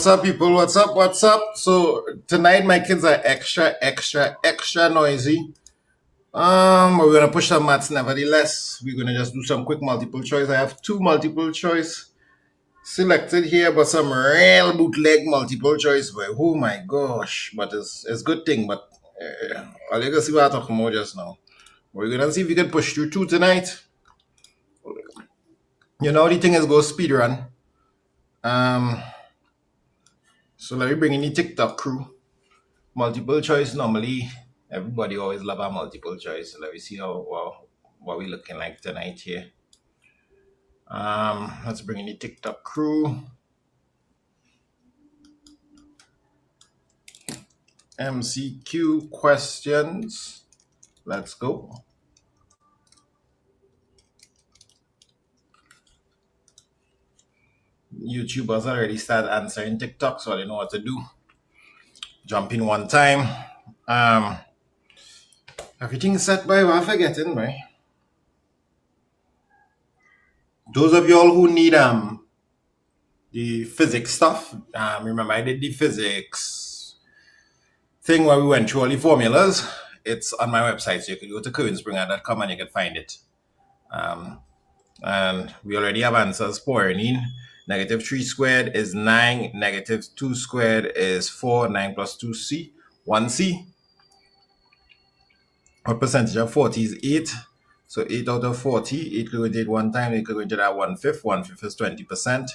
up, people? What's up? What's up? So tonight my kids are extra noisy. But we're gonna push some maths nevertheless. We're gonna just do some quick multiple choice. I have two multiple choice selected here, but some real bootleg multiple choice. But oh my gosh! But it's good thing. But I'll let you see what I'm talking about just now. We're gonna see if we can push through two tonight. You know the thing is go speed run. So let me bring in the TikTok crew. Multiple choice normally everybody always love a multiple choice. So let me see what we looking like tonight here. Let's bring in the TikTok crew. MCQ questions. Let's go. YouTubers already started answering TikTok, so they know what to do. Jump in one time. Everything's set by what I'm forgetting, right? Those of y'all who need the physics stuff, remember I did the physics thing where we went through all the formulas. It's on my website, so you can go to kevinspringer.com and you can find it. And we already have answers pouring in. Negative 3 squared is 9. Negative 2 squared is 4. 9 plus 2c, 1c. What percentage of 40 is 8? So 8 out of 40. 8 could go into it one time. 8 could go into that 1/5. 1/5 is 20%.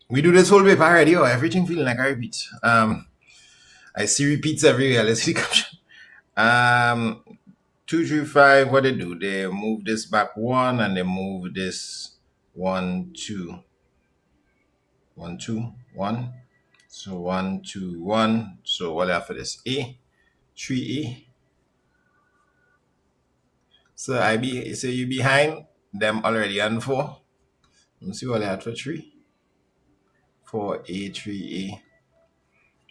We do this whole paper already, or everything feeling like I repeat. I see repeats everywhere. Let's see the caption. 2, 3, 5. What they do? They move this back 1 and they move this 1, 2. 1, 2, 1. So 1, 2, 1. So what after this? A, 3A. So you behind them already on 4. Let's see what they had for 3. 4A, 3A.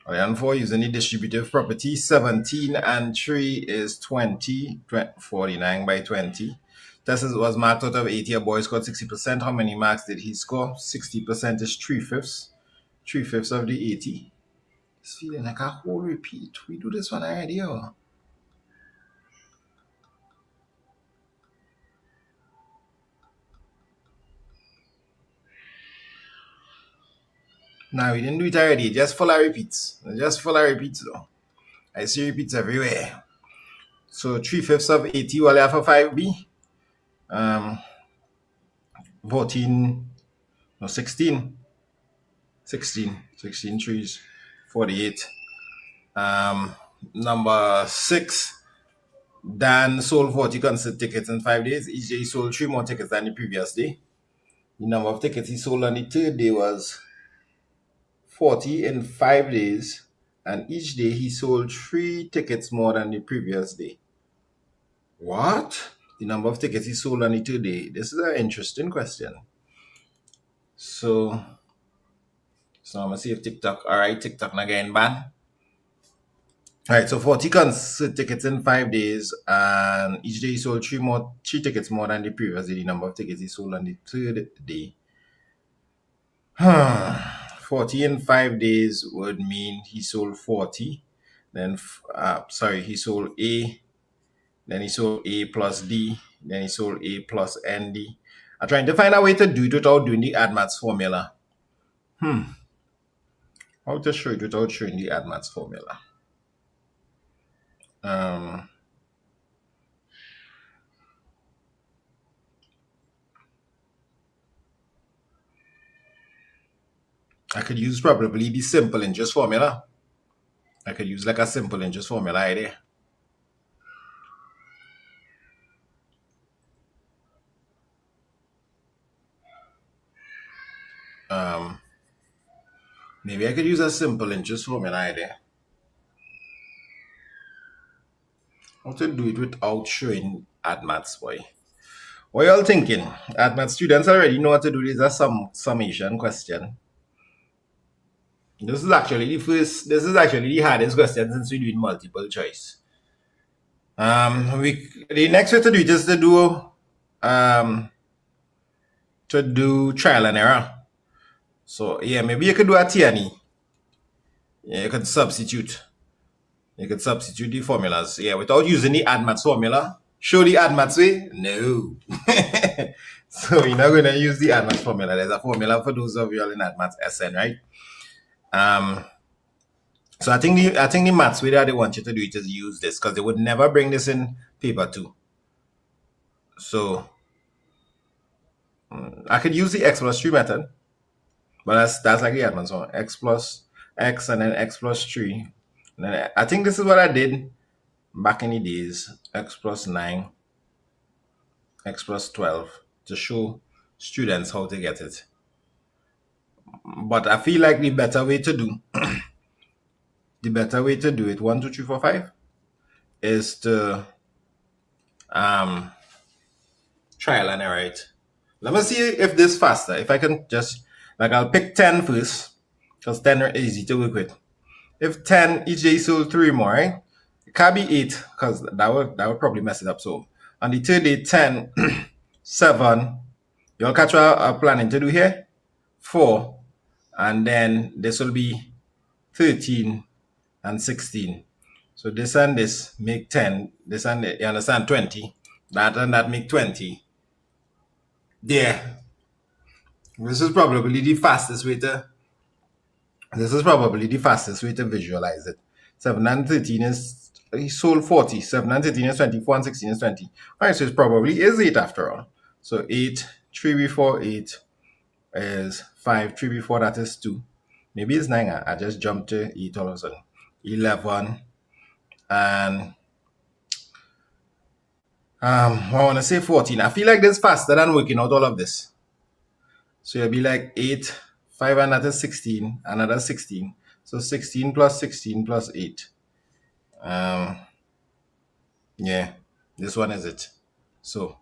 Alright, on 4 using the distributive property. 17 and 3 is 20. 49 by 20. Test was marked out of 80. A boy scored 60%. How many marks did he score? 60% is 3/5. 3/5 of the 80. It's feeling like a whole repeat. We do this one already, or? No, we didn't do it already. Just full of repeats. Just full of repeats, though. I see repeats everywhere. So 3/5 of 80. What have for 5B? 14. No, 16. 16 trees. 48. Number 6. Dan sold 40 concert tickets in 5 days. Each day he sold 3 more tickets than the previous day. The number of tickets he sold on the third day was 40 in 5 days, and each day he sold 3 tickets more than the previous day. What? The number of tickets he sold on the third day. This is an interesting question. So I'm gonna see if TikTok. Alright, TikTok not getting banned. Alright, so 40 concert tickets in 5 days, and each day he sold 3 tickets more than the previous day. The number of tickets he sold on the third day. 40 in 5 days would mean he sold 40. Then, he sold A. Then he sold A plus D. Then he sold A plus ND. I'm trying to find a way to do it without doing the add maths formula. How to show it without showing the add maths formula? I could use probably the simple interest formula. I could use like a simple interest formula idea. Maybe I could use a simple interest formula idea. How to do it without showing add maths, boy? What y'all thinking? Add maths students already know what to do. This is a summation question. This is actually the hardest question since we're doing multiple choice. The next way to do it is to do trial and error. So yeah, maybe you could do a T&E. Yeah, you could substitute. You could substitute the formulas. Yeah, without using the add maths formula. Show the add maths way? No. So you're not going to use the add maths formula. There's a formula for those of you all in add maths SN, right? So I think the maths way that they want you to do it is use this, because they would never bring this in paper 2. So I could use the x plus 3 method, but that's like the add maths one. X plus x and then x plus 3. And then I think this is what I did back in the days. X plus 9, x plus 12, to show students how to get it. But I feel like the better way to do it, 1, 2, 3, 4, 5, is to trial and error it. Let me see if this is faster. If I can just, like, I'll pick 10 first, because 10 are easy to work with. If 10, each day sold 3 more, right? It can't be 8, because that would probably mess it up. So on the third day, 10, 7, you'll catch what I'm planning to do here? 4, and then this will be 13 and 16. So this and this make 10. This and you understand, 20. That and that make 20. There. This is probably the fastest way to visualize it. 7 and 13 is sold 40. 7 and 13 is 24 and 16 is 20. Alright, so it probably is 8 after all. So 8, 3 before 8 is 5, 3 before that is 2. Maybe it's 9. I just jumped to 8 all of a sudden. 11 and I want to say 14. I feel like this is faster than working out all of this. So you'll be like 8, 5 and that is 16, another 16. So 16 plus 16 plus 8. Yeah, this one is it. So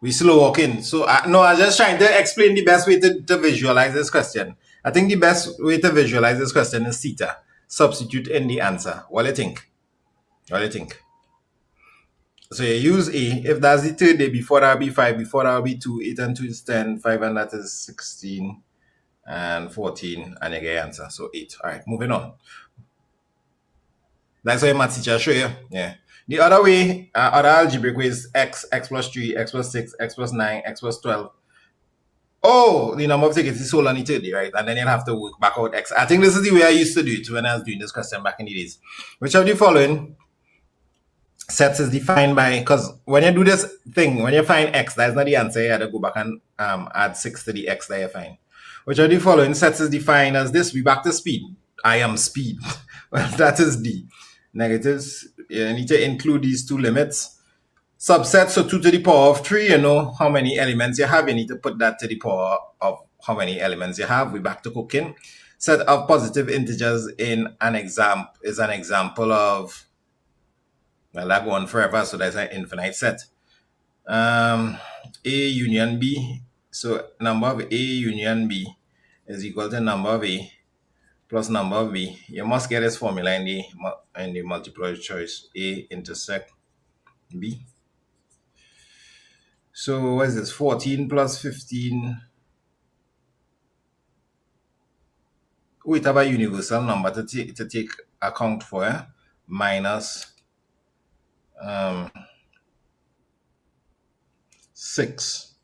we slow walking. So I was just trying to explain the best way to visualize this question. I think the best way to visualize this question is theta. Substitute in the answer. What do you think? So you use A. If that's the third day, before that will be 5, before that will be 2, 8 and 2 is 10, 5 and that is 16, and 14, and you get your answer. So 8. All right, moving on. That's what your math teacher show you. Yeah. The other way, other algebraic way is x plus 3, x plus 6, x plus 9, x plus 12. Oh, the number of tickets is sold on the third day, right? And then you'll have to work back out x. I think this is the way I used to do it when I was doing this question back in the days. Which of the following sets is defined by, because when you do this thing, when you find x, that's not the answer. You have to go back and add 6 to the x that you find. Which of the following sets is defined as this? We back to speed. I am speed. Well, that is D. Negatives, you need to include these two limits. Subset, so 2 to the power of 3, you know how many elements you have. You need to put that to the power of how many elements you have. We back to cooking. Set of positive integers in an exam is an example of, well, that go on forever, so that's an infinite set. A union B, so number of A union B is equal to number of A plus number of B. You must get this formula in the multiple choice. A intersect B. So what is this? 14 plus 15. We have a universal number to take account for, minus 6.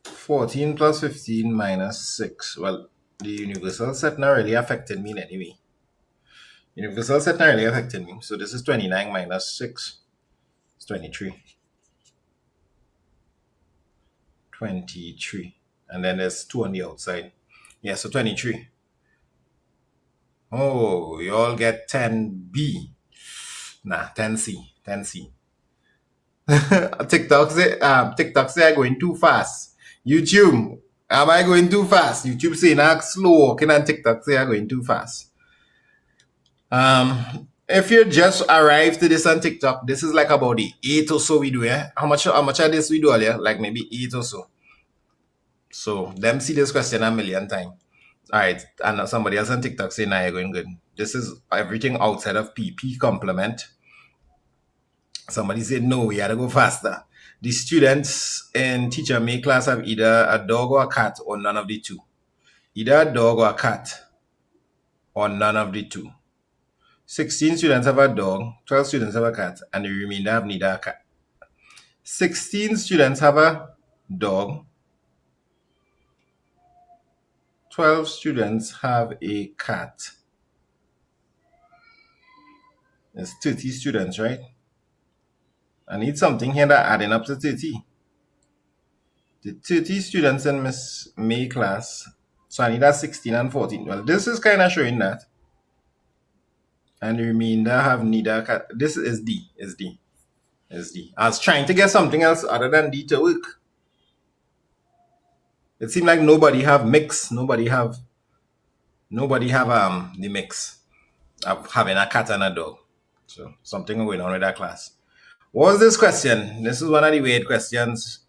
14 plus 15 minus 6. Well, the universal set not really affected me anyway. Universal set not really affected me. So this is 29 minus 6. It's 23. 23. And then there's 2 on the outside. Yeah, so 23. Oh, you all get 10B. Nah, 10C. 10C. TikTok say I'm going too fast. YouTube, am I going too fast? YouTube saying I'm slow walking, and TikTok say I'm going too fast. If you just arrived to this on TikTok, this is like about the 8 or so we do, yeah? How much of this we do earlier? Like maybe 8 or so. So them see this question a million times. All right, and somebody else on TikTok saying, nah, you're going good. This is everything outside of PP complement. Somebody said, no, we had to go faster. The students in teacher May class have either a dog or a cat or none of the two. Either a dog or a cat or none of the two. 16 students have a dog, 12 students have a cat, and the remainder have neither a cat. 16 students have a dog, 12 students have a cat. It's 30 students, right? I need something here that adding up to 30. The 30 students in Miss May class, so I need that 16 and 14. Well, this is kind of showing that. And the remainder have neither cat. This is D. Is D. Is D. I was trying to get something else other than D to work. It seemed like nobody have mix. Nobody have the mix of having a cat and a dog. So something going on with that class. What was this question? This is one of the weird questions.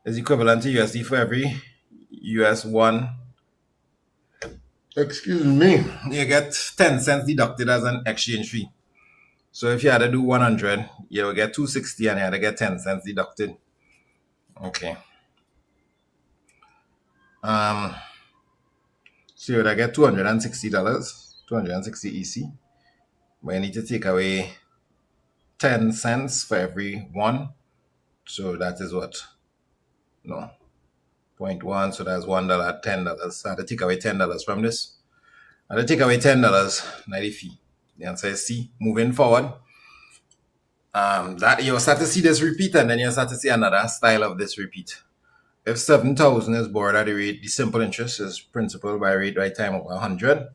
Is equivalent to USD for every US one. Excuse me. You get 10 cents deducted as an exchange fee. So if you had to do 100, you will get 260 and you had to get 10 cents deducted. Okay. So you would get $260, 260 EC. But you need to take away 10 cents for every one. So that is what? No. 0.1, so that's $1, $10. So I had to take away $10 from this. I had to take away $10, not the fee. The answer is C. Moving forward. That you'll start to see this repeat, and then you'll start to see another style of this repeat. If 7,000 is borrowed at the rate, the simple interest is principal by rate by time over 100.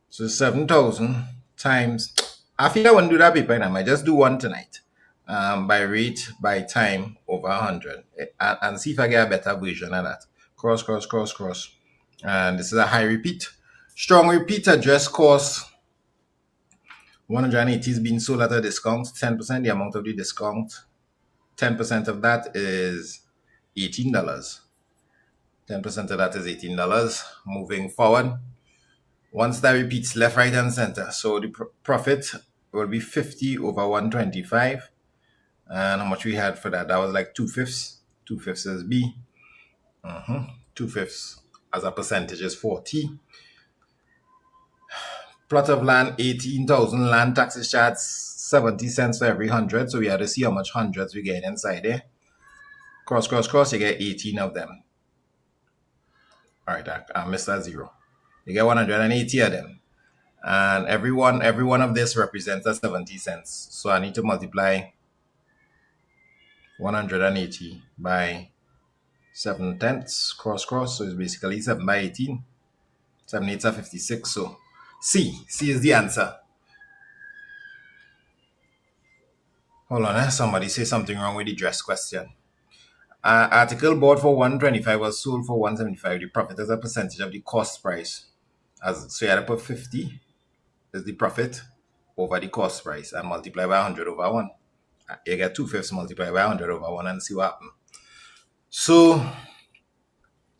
So 7,000 times, I think I won't do that paper, I might just do one tonight. By rate by time over 100. And see if I get a better version of that. Cross, cross, cross, cross. And this is a high repeat. Strong repeat address cost 180 is being sold at a discount. 10% the amount of the discount. 10% of that is $18. 10% of that is $18. Moving forward. Once that repeats left, right, and center. So the profit will be 50 over 125. And how much we had for that? That was like 2/5. 2/5 is B. 2/5 as a percentage is 40. Plot of land, 18,000. Land taxes charged 70 cents for every 100. So we had to see how much hundreds we get inside there. Cross, cross, cross, you get 18 of them. All right, I missed that 0. You get 180 of them. And every one of this represents a 70 cents. So I need to multiply 180 by 7/10, cross, cross. So it's basically 7 by 18. 7 8s are 56. So C is the answer. Hold on, somebody say something wrong with the dress question. Article bought for 125 was sold for 175. The profit is a percentage of the cost price. So you had to put 50 is the profit over the cost price and multiply by 100 over 1. You get 2/5 multiplied by 100 over 1 and see what happens. So,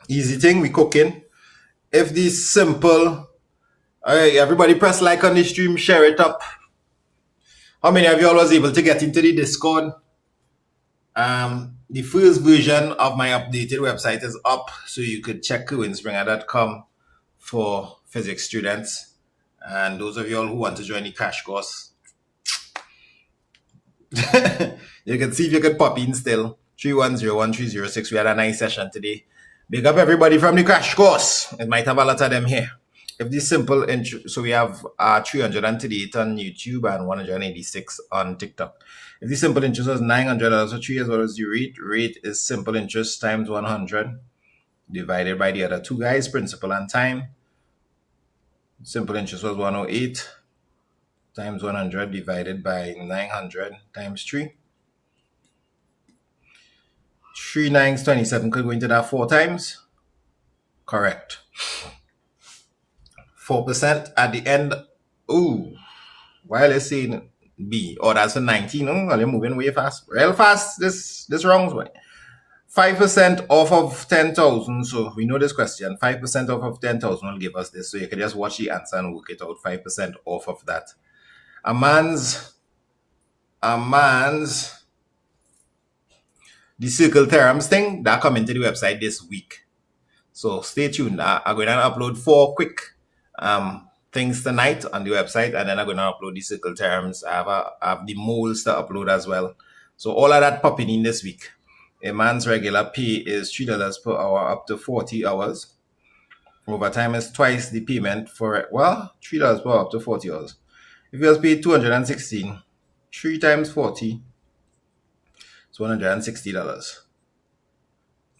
easy thing, we cooking. If this simple, everybody press like on the stream, share it up. How many of you all was able to get into the Discord? The first version of my updated website is up, so you could check coinspringer.com for physics students. And those of you all who want to join the crash course, you can see if you could pop in still. 3101306. We had a nice session today. Big up everybody from the crash course. It might have a lot of them here. If this simple intro, so we have 338 on YouTube and 186 on TikTok. If the simple interest was $900 for 3 years, what is the rate? Rate is simple interest times 100 divided by the other two guys, principal and time. Simple interest was 108 times 100 divided by 900 times 3. 3 9s 27 could go into that 4 times. Correct. 4% at the end. Ooh, why let's say B. Oh, that's a 19. Oh, you're moving way fast. Real fast. This wrong way. 5% off of 10,000. So we know this question. 5% off of 10,000 will give us this. So you can just watch the answer and work it out. 5% off of that. A man's a man's the circle theorems thing that come into the website this week. So stay tuned. I'm going to upload 4 quick things tonight on the website, and then I'm going to upload the circle terms. I have the moles to upload as well. So all of that popping in this week. A man's regular pay is $3 per hour up to 40 hours. Overtime is twice the payment for, well, $3 per hour up to 40 hours. If you was paid $216, 3 times 40, it's $160.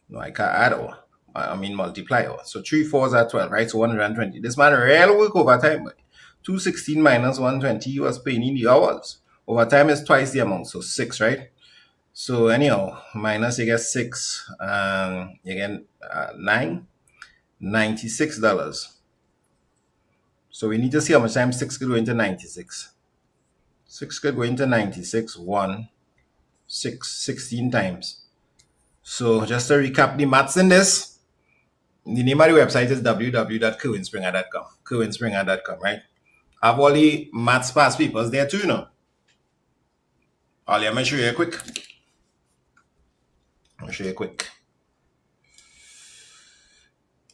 No, I can't add or I mean multiply or. So 3 4s are 12, right? So 120. This man real work overtime, but 216 minus 120, he was paying in the hours. Overtime is twice the amount, so 6, right? So anyhow, minus you get 6, and you get 9, $96. So we need to see how much time 6 could go into 96. 6 could go into 96, 1, 6, 16 times. So just to recap the maths in this, the name of the website is www.kerwinspringer.com. Kerwinspringer.com, right? I have all the maths past papers there too, you know. Let me show you quick. I'll show you quick.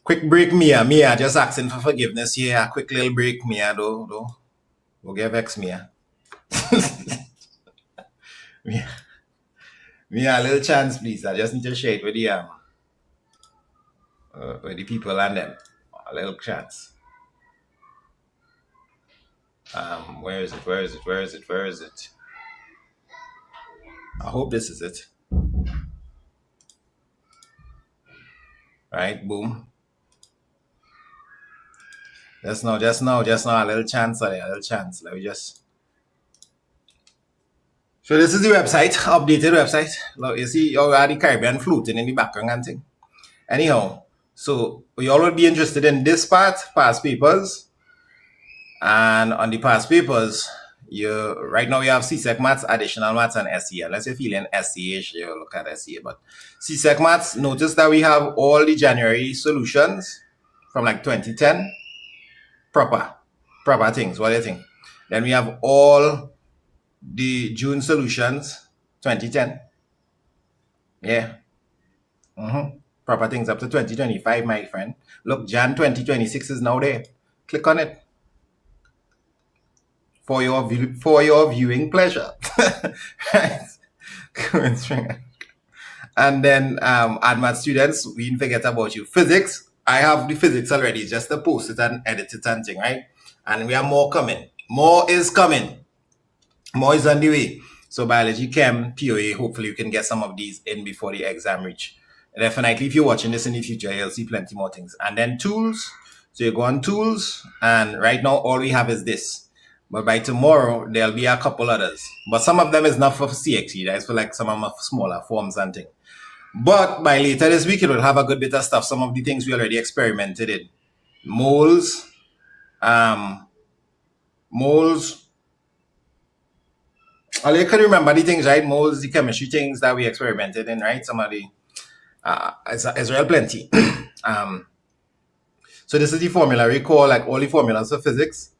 Quick break, Mia just asking for forgiveness here. A quick little break, Mia, though. We'll get vexed, Mia. Mia, a little chance, please. I just need to share it with the people and them. A little chance. Where is it? I hope this is it. Right, boom. Just now, a little chance, a little chance. Let me just. So this is the website, updated website. Look, you see, you have the Caribbean floating in the background and thing. Anyhow, so we all would be interested in this part, past papers. And on the past papers, right now you have CSEC Maths, Additional Maths, and SEA. Unless you're feeling SEH, you look at SEA. But CSEC Maths, notice that we have all the January solutions from like 2010. Proper things. What do you think? Then we have all the June solutions 2010. Yeah. Proper things up to 2025, my friend. Look, Jan 2026 is now there. Click on it for your viewing pleasure. Right. And then AdMath students, we didn't forget about you. Physics, I have the physics already. It's just to post it and edit it and thing, right? And we have more coming. More is coming. More is on the way. So biology, chem, POA, hopefully you can get some of these in before the exam reach. And definitely, if you're watching this in the future, you'll see plenty more things. And then tools. So you go on tools, and right now all we have is this. But by tomorrow, there'll be a couple others. But some of them is not for CXE. That's for like some of my smaller forms and things. But by later this week, it will have a good bit of stuff. Some of the things we already experimented in. Moles. Well, you can remember the things, right? Moles, the chemistry things that we experimented in, right? Some of the, it's real plenty. So this is the formula. Recall like all the formulas for physics.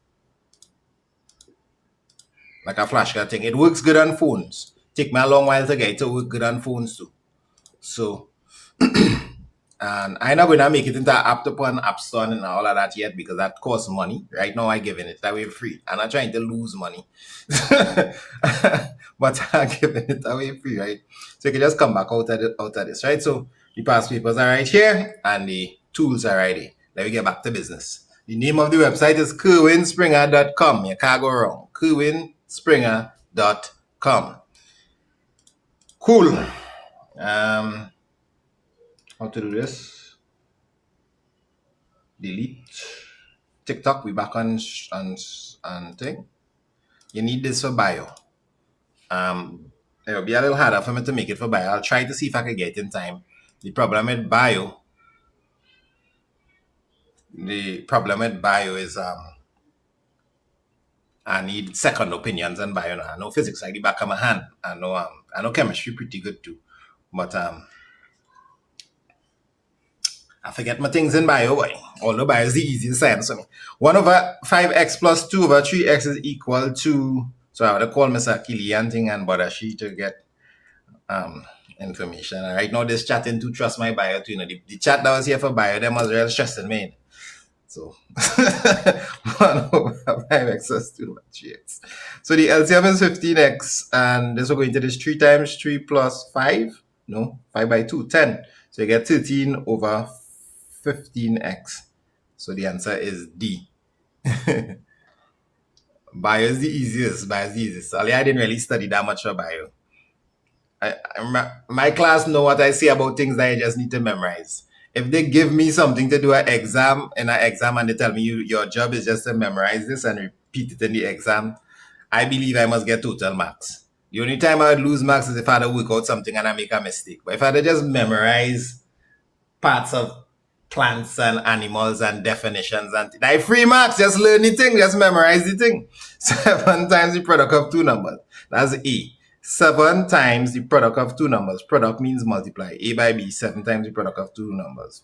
Like a flashcard thing. It works good on phones. Take me a long while to get it to work good on phones too. So, and I'm not going to make it into an app to put an app store and all of that yet because that costs money. Right now, I'm giving it away free. I'm not trying to lose money. But I'm giving it away free, right? So you can just come back out of this, right? So the past papers are right here and the tools are right here. Let me get back to business. The name of the website is kerwinspringer.com. You can't go wrong. kerwinspringer.com. Cool. How to do this? Delete. TikTok, we back on thing. You need this for bio. It'll be a little harder for me to make it for bio. I'll try to see if I can get it in time. The problem with bio is I need second opinions on bio now. I know physics like the back of my hand. I know chemistry pretty good too. But I forget my things in bio, boy. Although bio is the easiest science for me. 1/5x plus 2/3x is equal to, So I would have called Mr. Kilian thing and Badashi to get information. And right now, this chatting to trust my bio too. The chat that was here for bio, them was real stressing me. So 1/5x plus 2/3x. So the LCM is 15x, and this will go into this 3 times 3 plus 5. No, 5 by 2, 10. So you get 13/15x. So the answer is D. Bio is the easiest. Only I didn't really study that much for bio. My class know what I say about things that I just need to memorize. If they give me something to do an exam and they tell me your job is just to memorize this and repeat it in the exam, I believe I must get total marks. The only time I would lose marks is if I had to work out something and I make a mistake. But if I had to just memorize parts of plants and animals and definitions and I free marks, just learn the thing, just memorize the thing. 7 times the product of 2 numbers. That's A. 7 times the product of 2 numbers. Product means multiply. A by B, 7 times the product of 2 numbers.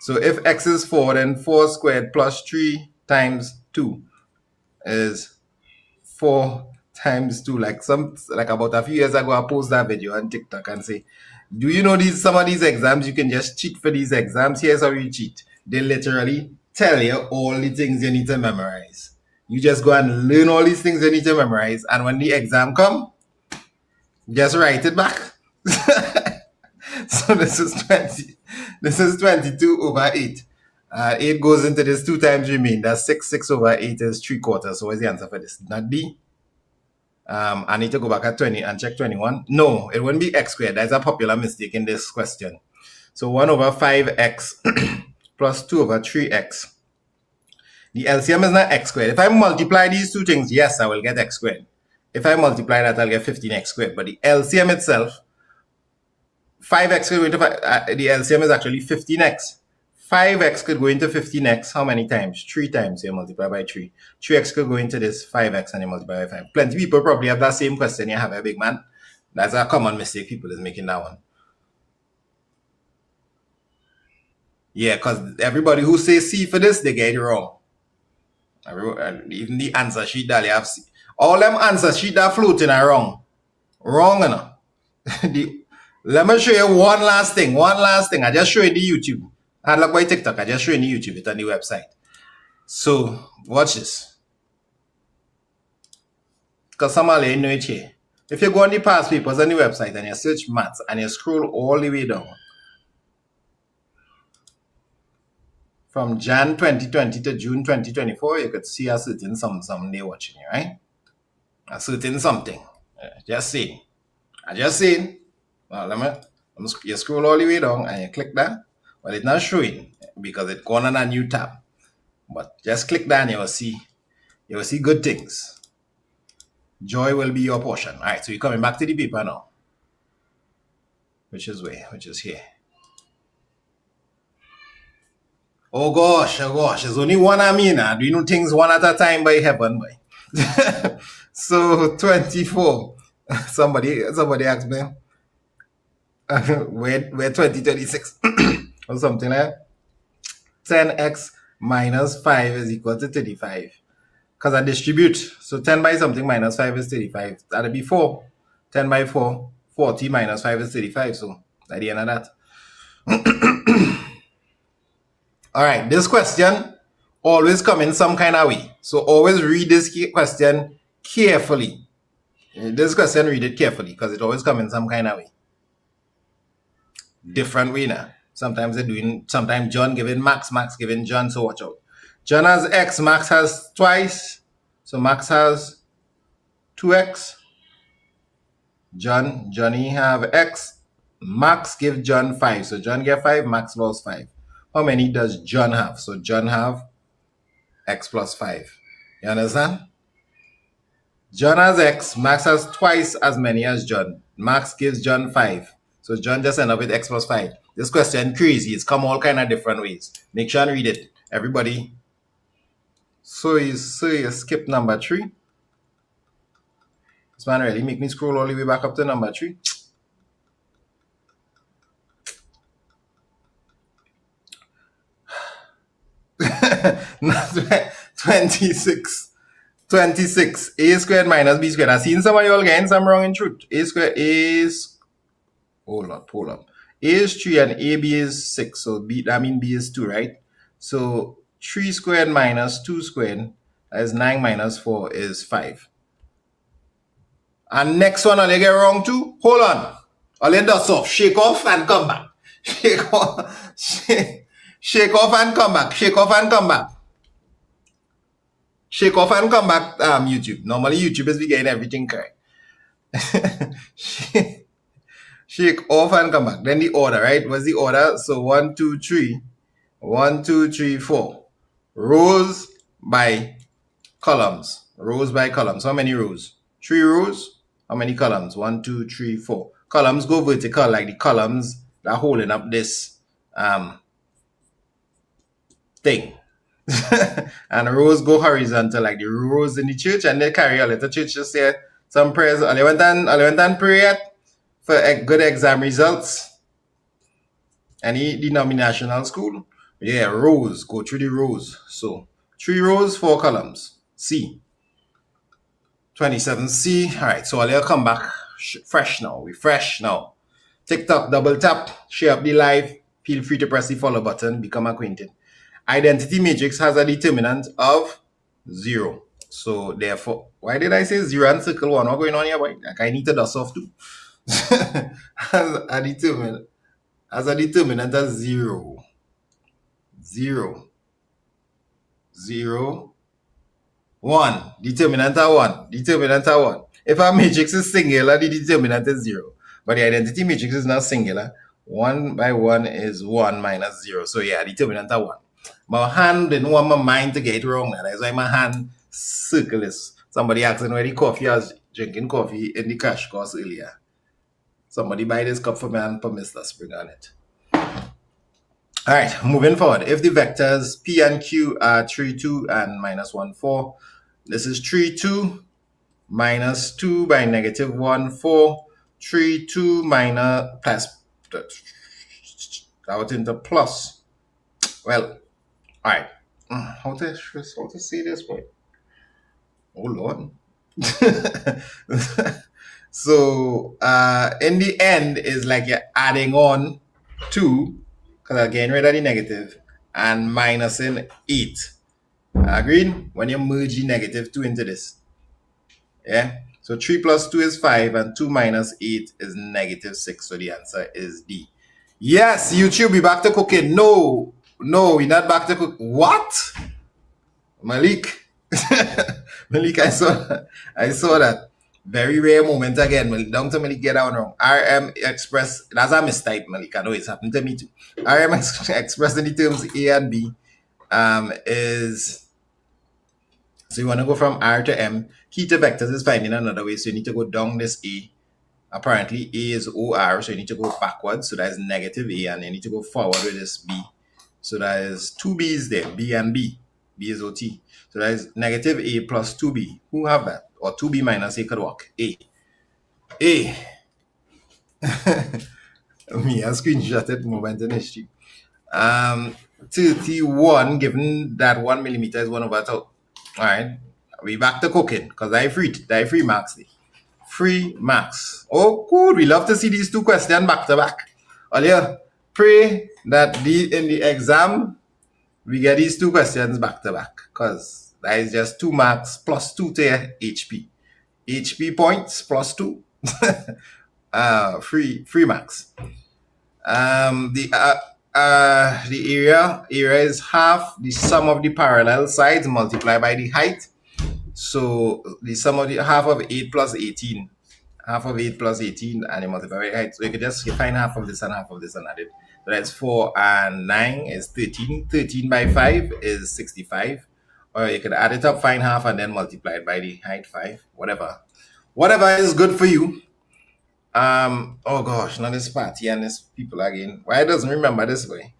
So if x is 4, then 4 squared plus 3 times 2 is 4 times 2. Like about a few years ago, I posted that video on TikTok and say, do you know some of these exams, you can just cheat for these exams? Here's how you cheat. They literally tell you all the things you need to memorize. You just go and learn all these things you need to memorize, and when the exam come, just write it back. So this is 20. This is 22/8. 8 goes into this 2 times remainder. 6/8 is 3/4. So what's the answer for this? Not D. I need to go back at 20 and check 21. No, it wouldn't be x squared. That's a popular mistake in this question. So 1/5x plus 2/3x. The LCM is not x squared. If I multiply these two things, yes, I will get x squared. If I multiply that, I'll get 15x squared. But the LCM itself, 5x could go into the LCM is actually 15x. 5x could go into 15x. How many times? 3 times. So you multiply by 3. 3x could go into this 5x and you multiply by 5. Plenty of people probably have that same question you have, a big man. That's a common mistake people is making that one. Yeah, because everybody who says C for this, they get it wrong. Even the answer sheet that they have C. All them answer sheet that floating are wrong. Wrong enough. Let me show you one last thing. I just show you the YouTube. I look by TikTok. I just show you the YouTube. It's on the website. So watch this. Because somebody ain't know it here. If you go on the past papers on the website and you search maths and you scroll all the way down from Jan 2020 to June 2024, you could see a certain something watching you, right? A certain something. Just saying. I just saying. Well, you scroll all the way down and you click that. Well, it's not showing because it's gone on a new tab. But just click that and you will see good things. Joy will be your portion. All right, so you're coming back to the paper now. Which is where? Which is here. Oh gosh, there's only one Amina. Do you know things one at a time by heaven, boy? So 24. Somebody asked me where 2026 or something like that. 10x minus 5 is equal to 35. Because I distribute. So 10 by something minus 5 is 35. That'll be 4. 10 by 4, 40 minus 5 is 35. So at the end of that. All right, this question always come in some kind of way. So always read this question carefully. This question, read it carefully because it always come in some kind of way. Different way now. Sometimes sometimes John giving Max giving John, so watch out. John has X, Max has twice. So Max has 2X. Johnny have X. Max give John 5. So John get 5, Max lost 5. How many does John have? So John have X plus 5. You understand? John has X. Max has twice as many as John. Max gives John 5. So John just end up with X plus 5. This question crazy. It's come all kind of different ways. Make sure and read it. Everybody. So you skip number 3. This man really make me scroll all the way back up to number 3. Not 26. 26. A squared minus B squared. I've seen some of you all getting some wrong in truth. A squared is, hold up. A is 3 and AB is 6. So B, that means B is 2, right? So 3 squared minus 2 squared is 9 minus 4 is 5. And next one, I'll get wrong too. Hold on. I'll let dust off. Shake off and come back. Shake off. Shake off and come back. Shake off and come back. Shake off and come back, YouTube. Normally, YouTube is getting everything correct. Shake off and come back. Then the order, right? What's the order? So 1, 2, 3. 1, 2, 3, 4. Rows by columns. Rows by columns. How many rows? 3 rows. How many columns? 1, 2, 3, 4. Columns go vertical, like the columns that are holding up this thing. And rows go horizontal, like the rows in the church, and they carry a little church to say some prayers. I went and pray for good exam results. Any denominational school? Yeah, rows. Go through the rows. So 3 rows, 4 columns. C. 27C. Alright, so I'll come back fresh now. We fresh now. TikTok, double tap, share up the live. Feel free to press the follow button, become acquainted. Identity matrix has a determinant of 0. So therefore, why did I say 0 and circle 1? What's going on here, boy? Like I need to dust off too. Has a determinant of 0. 0. 0. 1. Determinant of 1. Determinant of 1. If our matrix is singular, the determinant is 0. But the identity matrix is not singular. 1 by 1 is 1 minus 0. So yeah, determinant of 1. My hand didn't want my mind to get it wrong. That's why my hand circle is. Somebody asking where the coffee, I was drinking coffee in the cash course earlier. Somebody buy this cup for me and put Mr. Spring on it. Alright, moving forward. If the vectors P and Q are 3, 2 and minus 1, 4, this is 3, 2 minus 2 by negative 1, 4, 3, 2 minus plus, out into plus. Well, alright. How to say this, boy? Oh, Lord. So, in the end, is like you're adding on 2, because I'm getting rid of the negative, and minusing 8. Agreed? When you merge the negative 2 into this. Yeah? So 3 plus 2 is 5, and 2 minus 8 is negative 6. So the answer is D. Yes, YouTube, we back to cooking. No, we're not back to cook. What? Malik. Malik, I saw that. Very rare moment again. Don't tell me to get that wrong. RM express, that's a mistype, Malik. I know it's happened to me too. RM expressed in the terms A and B is, so you want to go from R to M. Key to vectors is finding another way. So you need to go down this A. Apparently A is OR, so you need to go backwards. So that is negative A, and you need to go forward with this B. So that is 2 B's there, B and B. B is OT. So that is negative A plus 2B. Who have that? Or 2B minus A could work. A. Me, I screenshotted moment in history. 31, given that 1 millimeter is 1 over 2. Alright. We back to cooking, because I free marks. Free marks. Oh, good. We love to see these 2 questions back to back. Earlier, pray that in the exam, we get these 2 questions back to back, because that is just 2 marks plus 2 to your HP. HP points plus 2. Free marks. The area is half the sum of the parallel sides multiplied by the height. So the sum of the half of 8 plus 18. Half of 8 plus 18, and you multiply by the height. So you could just find half of this and half of this and add it. So that's 4 and 9 is 13. 13 by 5 is 65. Or you could add it up, find half, and then multiply it by the height 5. Whatever is good for you. Oh gosh, now this party and this people again. Why doesn't remember this way?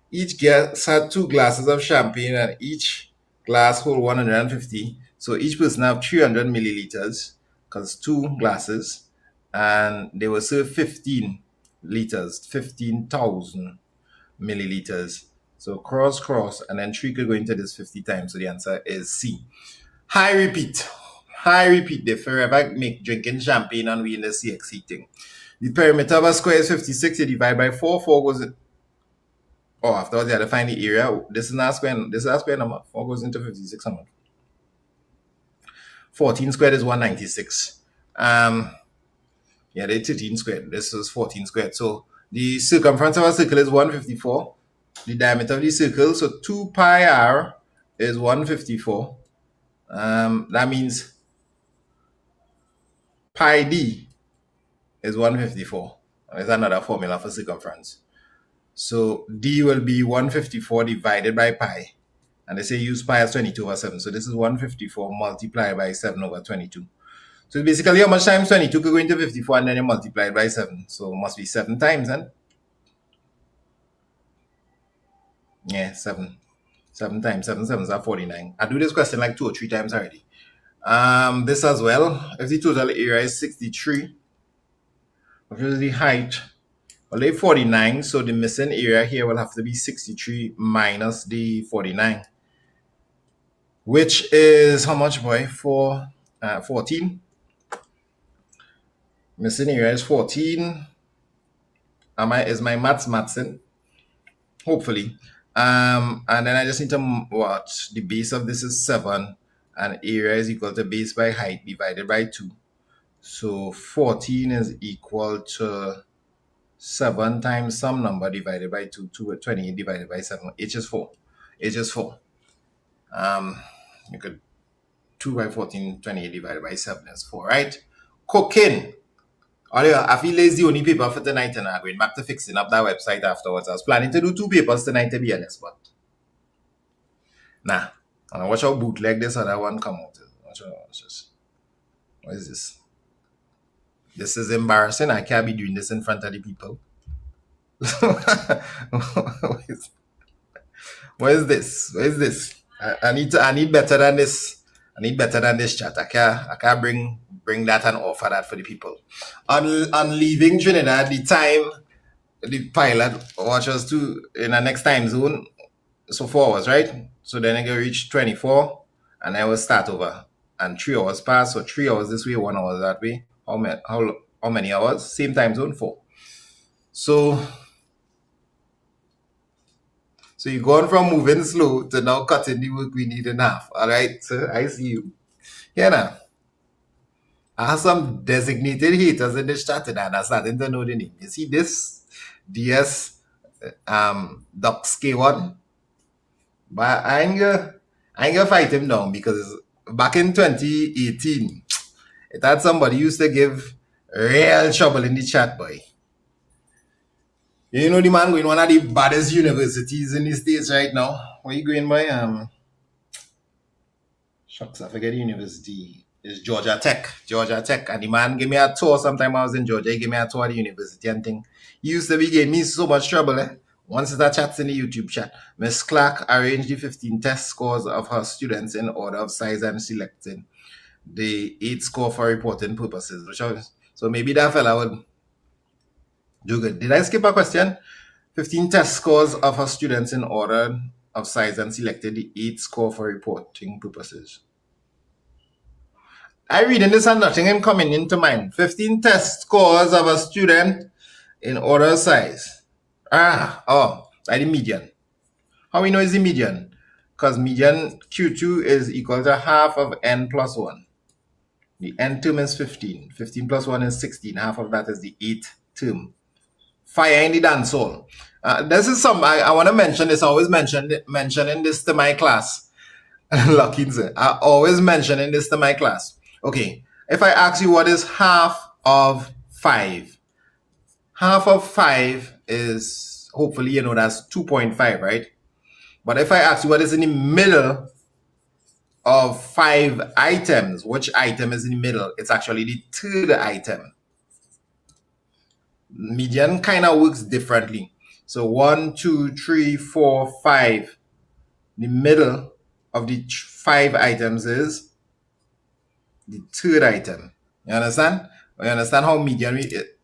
Each guest had 2 glasses of champagne, and each glass hold 150. So each person have 300 milliliters, because 2 glasses, and they will serve 15 liters, 15,000 milliliters. So cross, and then 3 could go into this 50 times. So the answer is C. High repeat. They forever make drinking champagne and we in the CXC thing. The perimeter of a square is 56. You divide by 4. 4 goes in. Oh, afterwards you have to find the area. This is not square. This is a square number. 4 goes into 56 number. 14 squared is 196. Yeah, they're 13 squared. This is 14 squared. So the circumference of a circle is 154. The diameter of the circle, so 2 pi r is 154. That means pi d is 154. There's another formula for circumference. So d will be 154 divided by pi. And they say use pi as 22 over 7. So this is 154 multiplied by 7 over 22. So basically how much times 22 could go into 54 and then you multiply it by 7. So it must be 7 times, huh? Yeah, 7. 7 times 7 sevens are 49. I do this question like 2 or 3 times already. This as well. If the total area is 63, which is the height, well, they 49, so the missing area here will have to be 63 minus the 49, which is how much, boy? 14. Missing area is 14. Is my maths in? Hopefully. And then I just need to watch. The base of this is 7, and area is equal to base by height divided by 2. So 14 is equal to 7 times some number divided by 2. 28 divided by 7. H is 4. H is 4. You could 2 by 14, 28 divided by 7 is 4, right? Cooking. I feel lazy the only paper for tonight, and I'm going back to fixing up that website afterwards. I was planning to do 2 papers tonight, to be honest, but nah. And watch how bootleg this other one come out. Watch this. What is this? This is embarrassing. I can't be doing this in front of the people. What is this? What is this? I need better than this. I need better than this chat. I can't bring that and offer that for the people. On leaving Trinidad, the pilot watches to in the next time zone, so 4 hours, right? So then I go reach 24, and I will start over. And 3 hours pass, so 3 hours this way, 1 hour that way. How many hours? Same time zone, 4. So you're going from moving slow to now cutting the work we need in half. All right, so I see you. Yeah, now. I have some designated haters in this chat, and I'm starting to know the name. You see this? DS Ducks K1. But I ain't gonna fight him down, because back in 2018, it had somebody used to give real trouble in the chat, boy. You know the man going one of the baddest universities in the States right now. Where you going by? Shucks, I forget the university. It's Georgia Tech. And the man gave me a tour sometime I was in Georgia. He gave me a tour of the university and thing. He used to be giving me so much trouble, eh? Once it chats in the YouTube chat. Miss Clark arranged the 15 test scores of her students in order of size and selecting the 8 score for reporting purposes. So maybe that fella would do good. Did I skip a question? 15 test scores of her students in order of size and selected the 8 score for reporting purposes. I reading this and nothing in coming into mind. 15 test scores of a student in order of size. By the median. How we know is the median? Because median Q2 is equal to half of n plus 1. The n term is 15. 15 plus 1 is 16. Half of that is the 8th term. Fire in the dance hall. This is something I want to mention this. I always mentioning this to my class. Lucky, I always mentioning this to my class. Okay, if I ask you what is half of 5? Half of 5 is, hopefully you know that's 2.5, right? But if I ask you what is in the middle of 5 items, which item is in the middle? It's actually the 3rd item. Median kind of works differently. So 1, 2, 3, 4, 5. The middle of the 5 items is the 3rd item. You understand? You understand how median,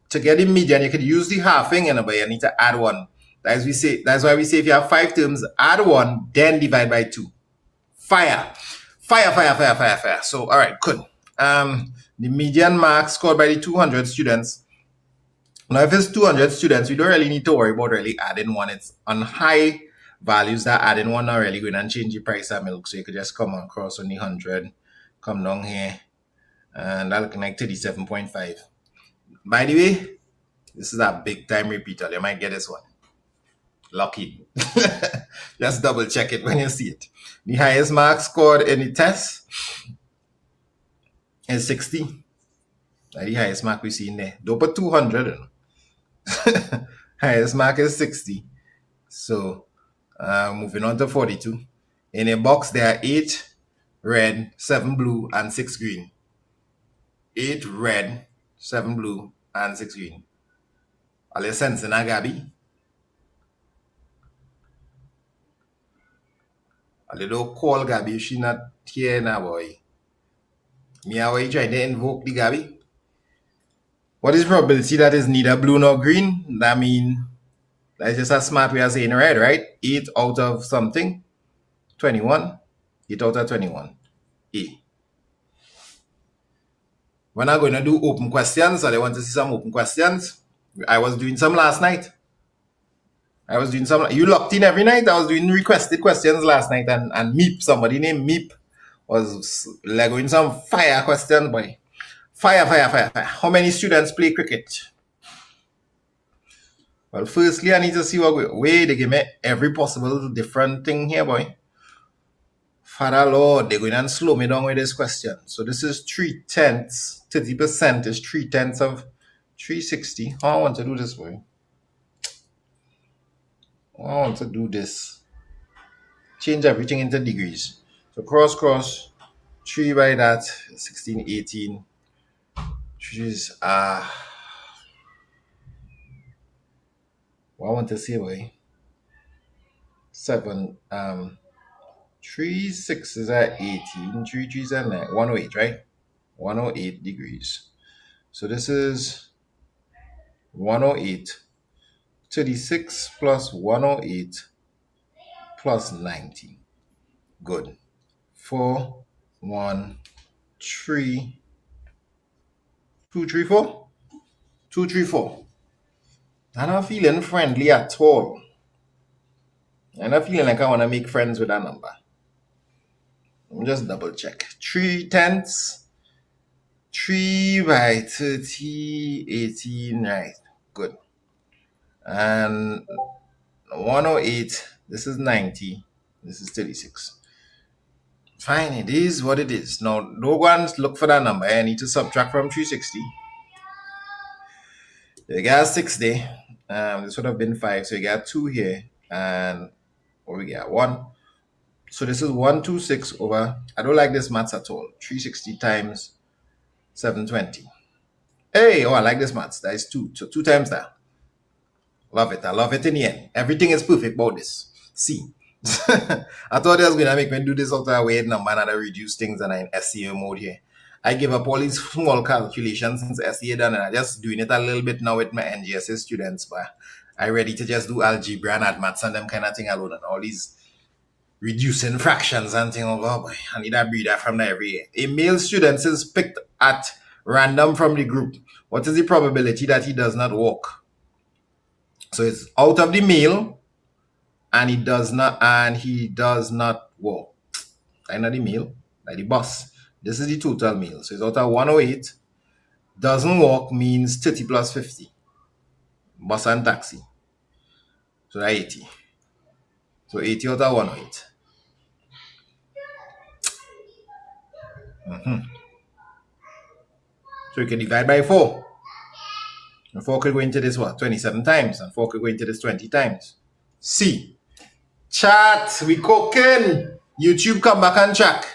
to get the median, you could use the halving, but you need to add 1. That's why we say if you have 5 terms, add 1, then divide by 2. Fire. Fire. So, all right, good. The median mark scored by the 200 students. Now, if it's 200 students, we don't really need to worry about really adding one. It's on high values that adding one not really going to change the price of milk. So you could just come across on the 100, come down here, and that'll connect to the 7.5. By the way, this is a big time repeater. You might get this one. Lucky. Just double check it when you see it. The highest mark scored in the test is 60. That's the highest mark we see in there. Don't put 200. Highest mark is 60. So moving on to 42. In a box, there are 8 red, 7 blue, and 6 green. 8 red, 7 blue, and 6 green. Are you sensing that, Gabby? A little call Gabby if she's not here now, boy. Me, how are you trying to invoke the Gabby? What is probability that is neither blue nor green? That means that's just a smart way of saying red, right? 8 out of something. 21. 8 out of 21. A. We're not going to do open questions, so they want to see some open questions. I was doing some last night. You locked in every night. I was doing requested questions last night, and Meep, somebody named Meep, was going some fire questions, boy. Fire. How many students play cricket? Well, firstly, I need to see what way they give me every possible different thing here, boy. Father Lord, they're going to slow me down with this question. So this is 3/10. 30% is 3/10 of 360. How I want to do this, boy? I want to do this. Change everything into degrees. So cross, 3 by that, 16, 18. Which is, what I want to say, boy? 7, 3 6s are 18, 3 3s are 9, 108, right? 108 degrees. So this is 108. 36 plus 108 plus 90. Good. 4, 1, 3, 2, 3, 4. 2, 3, 4. I'm not feeling friendly at all. I'm not feeling like I want to make friends with that number. Let me just double check. 3/10. 3 by 30, 18, right. Good. And 108, this is 90, this is 36. Fine, it is what it is. Now, don't go and look for that number. I need to subtract from 360. You got 6 there. This would have been 5, so you got 2 here. And what we got? 1. So this is 126 over, I don't like this maths at all. 360 times 720. Hey, I like this maths. That is 2. So 2 times that. Love it. I love it in the end. Everything is perfect about this. See. I thought it was going to make me do this out of a weird number and I reduce things and I'm in SEA mode here. I give up all these small calculations since SEA done and I'm just doing it a little bit now with my NGSS students, but I'm ready to just do algebra and add maths and them kind of thing alone and all these reducing fractions and thing. Oh boy, I need a breather from there every year. A male student is picked at random from the group. What is the probability that he does not walk? So it's out of the male, and he does not walk. I'm not the male, like the bus. This is the total male. So it's out of 108. Doesn't walk means 30 plus 50. Bus and taxi. So that's 80. So 80 out of 108. So you can divide by 4. And 4 could go into this what? 27 times. And 4 could go into this 20 times. C. Chat, we cooking. YouTube, come back on track.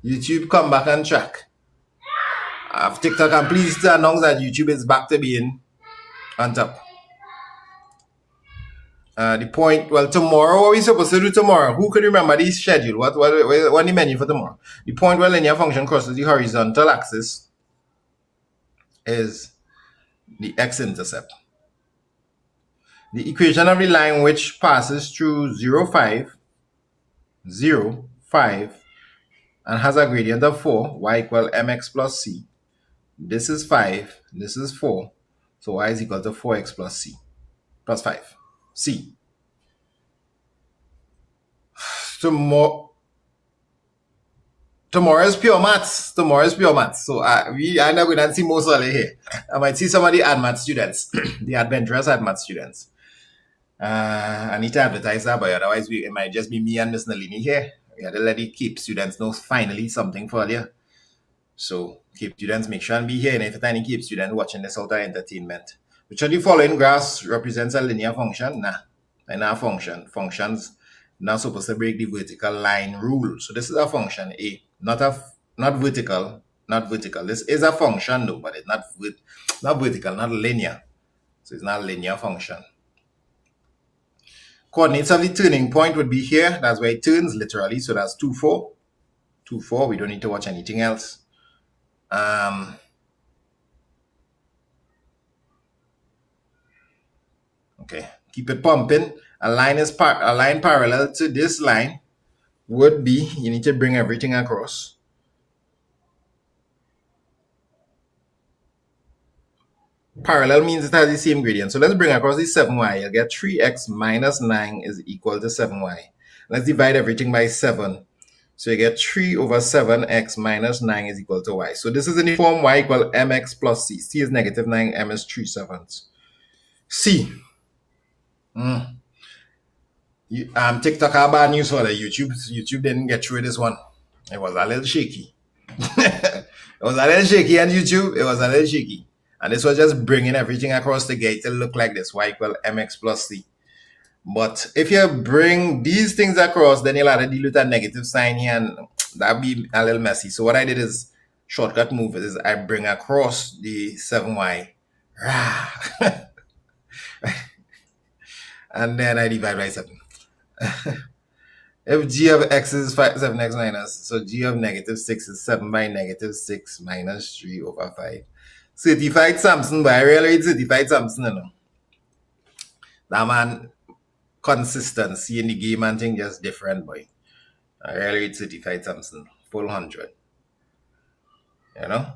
YouTube, come back on track. I've TikTok, I'm pleased to announce that YouTube is back to being on top. The point, well, tomorrow, what are we supposed to do tomorrow? Who can remember the schedule? What the menu for tomorrow? The point where linear function crosses the horizontal axis is the x-intercept. The equation of the line which passes through 0, 5 5 and has a gradient of 4, y equal mx plus c. This is 5, this is 4, so y is equal to 4x plus c, plus 5, c. Tomorrow is pure maths. Tomorrow is pure maths. So we are not going to see most of it here. I might see some of the AdMath students, the adventurous AdMath students. I need to advertise that, but otherwise it might just be me and Miss Nalini here. We have to let the Cape students know finally something for you. So Cape students, make sure and be here. And if any Cape student watching this out of entertainment, which of the following graphs represents a linear function? Nah, and our functions not supposed to break the vertical line rule. So this is a function A, not vertical. This is a function though, but it's not vertical, not linear. So it's not a linear function. Coordinates of the turning point would be here. That's where it turns literally. So that's 2, 4. 2, 4. We don't need to watch anything else. Okay, keep it pumping. A line parallel to this line would be, you need to bring everything across. Parallel means it has the same gradient. So let's bring across the 7y. You'll get 3x minus 9 is equal to 7y. Let's divide everything by 7. So you get 3 over 7x minus 9 is equal to y. So this is in the form y equal mx plus c. C is negative 9, m is 3/7. C. TikTok are bad news for the YouTube didn't get through this one. It was a little shaky. It was a little shaky on YouTube. It was a little shaky. And this was just bringing everything across the gate to look like this, y equal mx plus c. But if you bring these things across, then you'll have to deal with a negative sign here, and that'd be a little messy. So what I did is, shortcut move is I bring across the 7y. And then I divide by 7. If g of x is 7x minus, so g of negative 6 is 7 by negative 6 minus 3 over 5. Certified Samson, but I really certified Samson, you know. That man, consistency in the game and thing just different, boy. I really certified Samson, full 100. You know?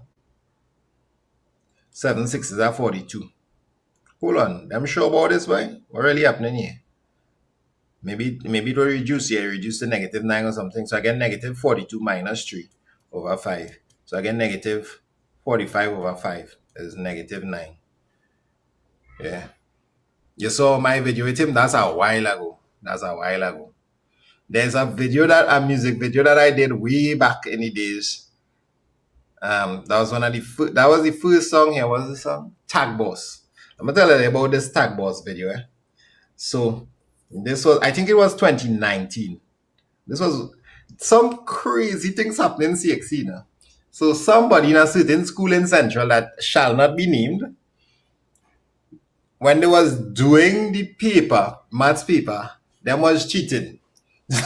7 6s are 42. Hold on, I'm sure about this, boy. What really happening here? Maybe it will reduce here, reduce to negative 9 or something. So I get negative 42 minus 3 over 5. So I get negative 45 over 5 is negative 9. Yeah. You saw my video with him? That's a while ago. There's a music video that I did way back in the days. That was the first song here. What was the song? Tag Boss. I'm gonna tell you about this Tag Boss video. So this was, I think it was 2019. This was some crazy things happening in CXC now. So somebody in a certain school in Central that shall not be named, when they was doing the maths paper, them was cheating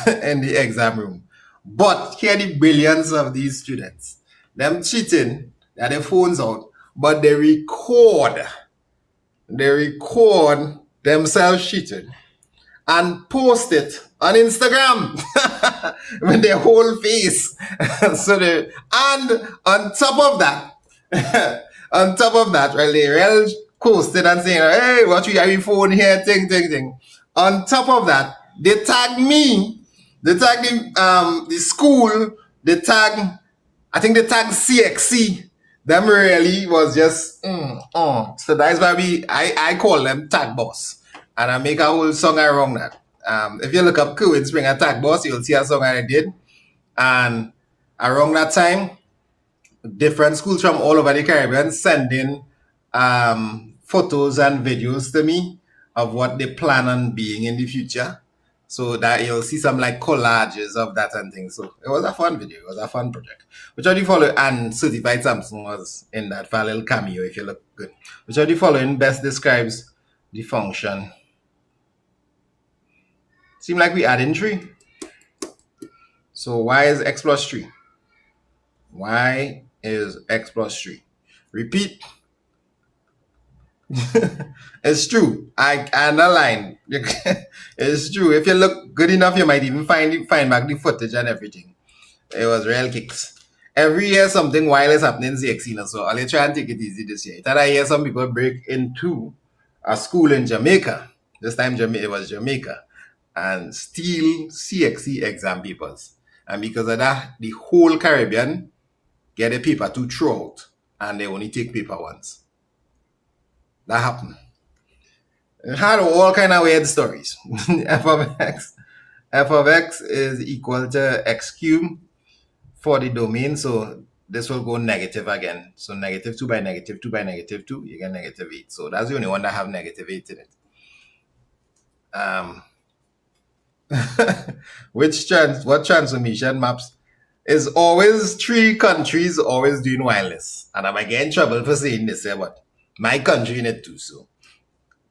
in the exam room. But here the brilliance of these students. Them cheating, they have their phones out, but they record themselves cheating and post it on Instagram with their whole face. And on top of that, right, they really posted and saying, hey, what you have your phone here, thing. On top of that, they tagged me, they tagged the school, I think they tagged CXC. Them really was just, So that's why I call them Tag Boss. And I make a whole song around that. If you look up Kerwin Springer Tag Boss, you'll see a song I did. And around that time, different schools from all over the Caribbean sending photos and videos to me of what they plan on being in the future. So that you'll see some like collages of that and things. So it was a fun video. It was a fun project. Which of the following, and Certified Samson was in that for a little cameo if you look good. Which of the following best describes the function? Seem like we add in 3. So y is x plus 3. Y is x plus 3. Repeat. It's true. I underline. It's true. If you look good enough, you might even find back the footage and everything. It was real kicks. Every year something wild is happening in CXC, so I'll try and take it easy this year. Then I hear some people break into a school in Jamaica. This time it was Jamaica. And steal CXC exam papers. And because of that, the whole Caribbean get a paper to throw out. And they only take paper once. That happened. It had all kind of weird stories. f of x is equal to x cubed for the domain. So this will go negative again. So negative 2 by negative 2 by negative 2, you get negative 8. So that's the only one that have negative 8 in it. What transformation maps is always 3 countries always doing wireless. And I'm again in trouble for saying this here, but my country in it too. So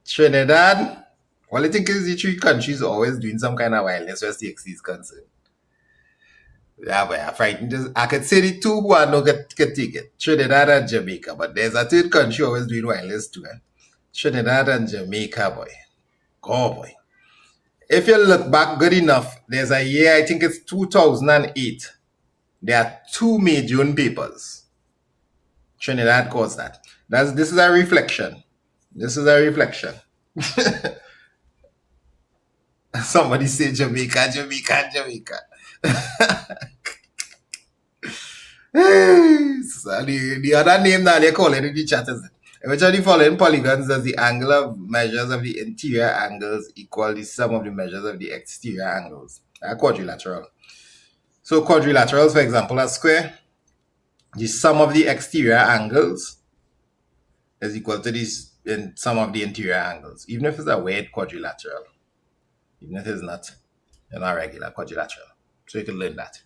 Trinidad, well, I think is the 3 countries always doing some kind of wireless where CXC is concerned. Yeah, but I'm frightened. I could say the 2 who are not could take it. Trinidad and Jamaica. But there's a 3rd country always doing wireless too. Trinidad and Jamaica, boy. Oh boy. If you look back good enough, there's a year, I think it's 2008. There are 2 major papers. Trinidad caused that. This is a reflection. This is a reflection. Somebody say Jamaica, Jamaica, Jamaica. So the other name that they call it in the chat is which are the following polygons does the angle of measures of the interior angles equal the sum of the measures of the exterior angles? Quadrilateral. So quadrilaterals, for example, are square. The sum of the exterior angles is equal to this in sum of the interior angles, even if it's a weird quadrilateral, even if it's not a regular quadrilateral. So you can learn that.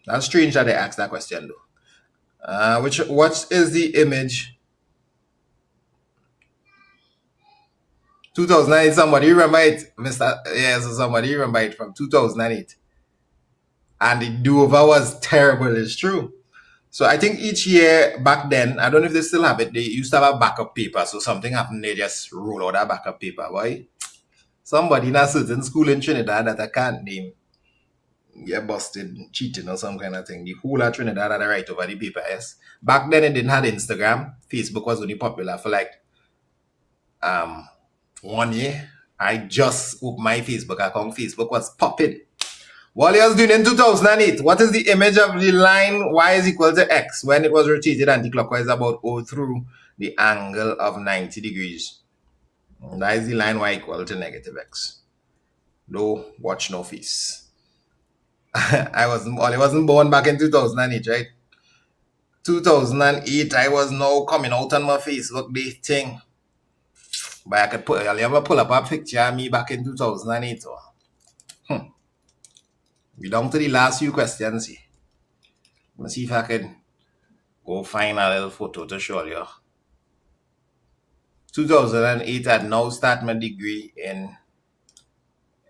That's strange that they asked that question though. What is the image? 2008, somebody remember it, Mr. Yeah, so somebody remember it from 2008. And the do-over was terrible, it's true. So I think each year back then, I don't know if they still have it, they used to have a backup paper. So something happened, they just roll out that backup paper, boy. Somebody in a certain school in Trinidad that I can't name get busted cheating or some kind of thing. The whole of Trinidad had a right over the paper, yes. Back then it didn't have Instagram. Facebook was only popular for like 1 year. I just opened my Facebook account. Facebook was popping. What he was doing in 2008, what is the image of the line y is equal to x when it was rotated anti-clockwise about O through the angle of 90 degrees? And that is the line y equal to negative x. No watch, no face. I wasn't born back in 2008, right? 2008, I was now coming out on my Facebook day thing. But I could I'll ever pull up a picture of me back in 2008. We down to the last few questions here. Let's see if I can go find a little photo to show you. 2008, I'd now start my degree in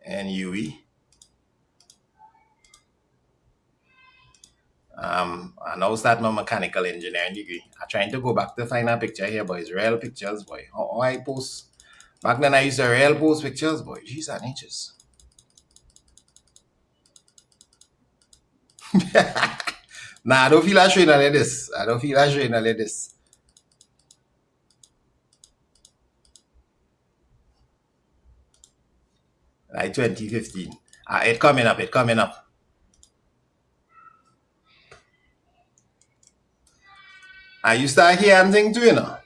UE. I now start my mechanical engineering degree. I'm trying to go back to find a picture here, boys. Real pictures, boy. How I post. Back then I used to real post pictures, boy. Jeez and inches. Nah, I don't feel like showing like this. I don't feel like showing like this. Like 2015. It coming up, it coming up. I used to hear and thing too, you know.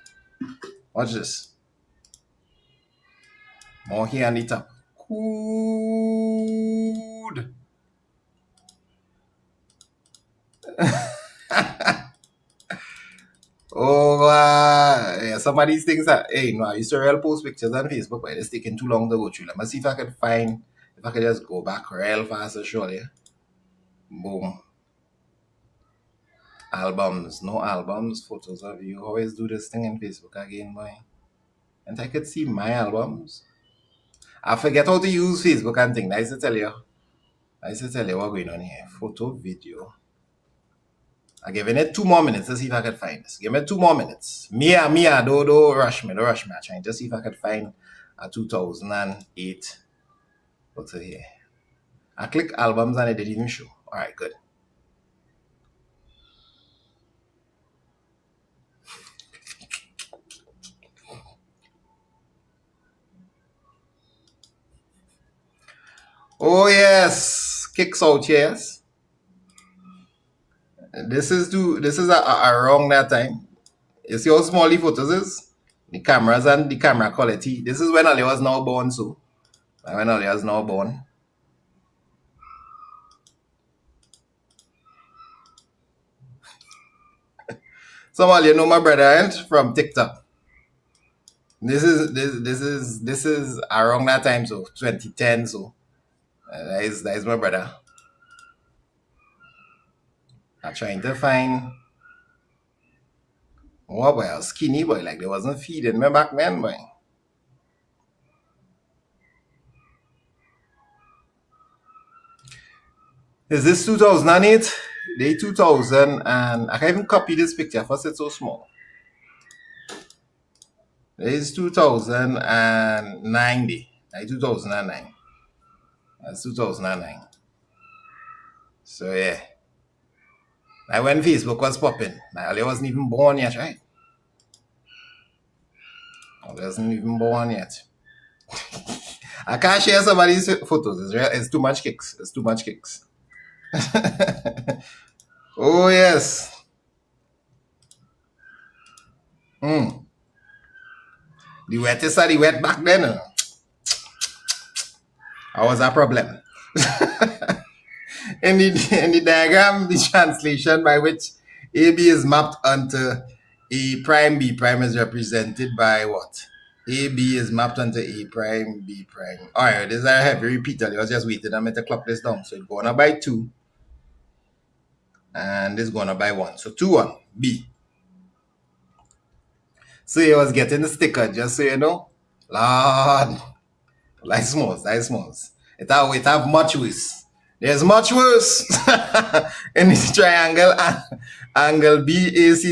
Watch this. More here on the top. Good. Oh, yeah, some of these things are, hey, no, I used to real post pictures on Facebook, but it's taking too long to go through. Let me see if I can find, if I can just go back real fast and show you. Boom. Albums, no albums, photos of you. Always do this thing in Facebook again, boy. And I could see my albums. I forget how to use Facebook and things. I used to tell you what's going on here. Photo, video. I'm giving it 2 more minutes to see if I could find this. Give me 2 more minutes. Mia, don't rush me. Don't rush me. I'm trying to see if I could find a 2008. What's it here? I click albums and it didn't even show. All right, good. Oh yes, kicks out, yes. This is around that time. You see how small the photos is? The cameras and the camera quality. This is when Ali was now born, so when Ali was now born. Some of you know my brother and from TikTok. This is around that time, so 2010, so that is my brother. I'm trying to find what boy, I was skinny boy, like they wasn't feeding me back then, boy. Is this 2008? Day 2000, and I can't even copy this picture first, it's so small. This is 2009 day, like 2009. That's 2009. So yeah. Like when Facebook was popping, like Ali wasn't even born yet, right? I wasn't even born yet. I can't share some of these photos. It's too much kicks. It's too much kicks. Oh yes. The wettest of the wet back then. That was a problem. in the diagram, the translation by which AB is mapped onto A prime, B prime is represented by what? AB is mapped onto A prime, B prime. Alright, this is a heavy repeater. I was just waiting. I'm going to clock this down. So it's going to by 2. And this is going to by 1. So 2, 1, B. So he was getting the sticker, just so you know. Lord. Like smalls. It have much worse. There's much worse. In this triangle, angle BAC is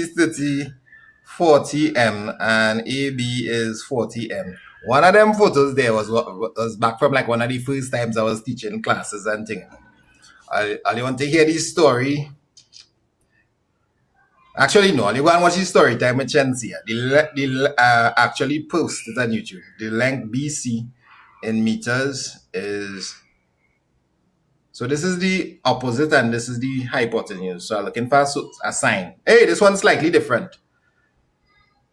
40M and AB is 40M. One of them photos there was back from like one of the first times I was teaching classes and things. I want to hear this story. Actually, no, I want to watch this story time with Chensia. They actually post it on YouTube. The length BC in meters is... So this is the opposite and this is the hypotenuse. So I'm looking for a sine. Hey, this one's slightly different.